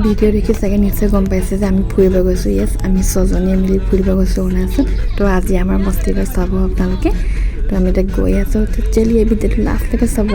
Video দেখি চাগে নিশ্চয় গম পাইছে যে আমি ফুৰিব গৈছোঁ। য়েছ, আমি ছজনীয়ে মিলি ফুৰিব গৈছোঁ অৰুণাচল। তো আজি আমাৰ মস্তিটো চাব আপোনালোকে। তো আমি এতিয়া গৈ আছোঁ। তো চলি এই ভিডিঅ'টো লাষ্টলৈকে চাব।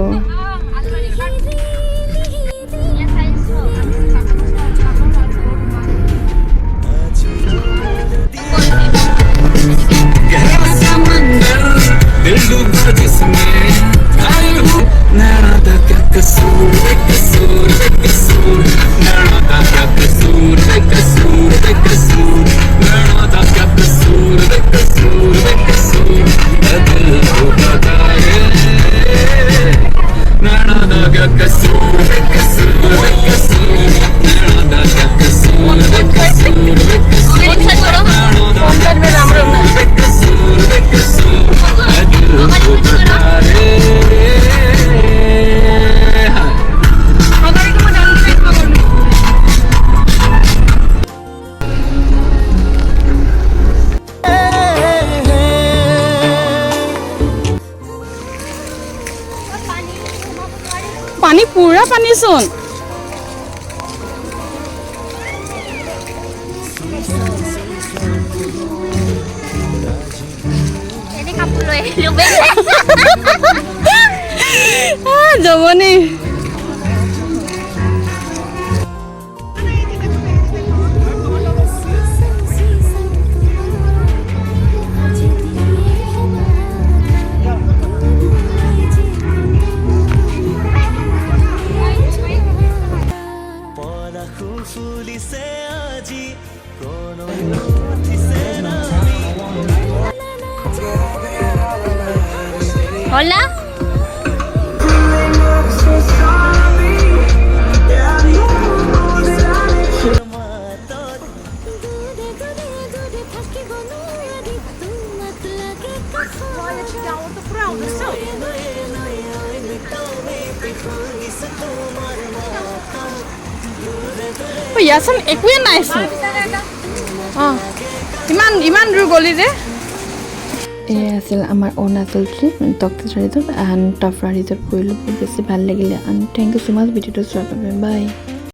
পানী পুৰা পানীচোন। জমনি Hola. ইয়াচোন একোৱে নাইচোন। ইমান দূৰ গলি যে। এয়া আছিল আমাৰ Arunachal trip Takteshwar resort and Tofra resort ফুৰিলোঁ। বহুত বেছি ভাল লাগিলে। এণ্ড থেংক ইউ ছ' মাছ ভিডিঅ'টো চোৱাৰ বাবে। বাই।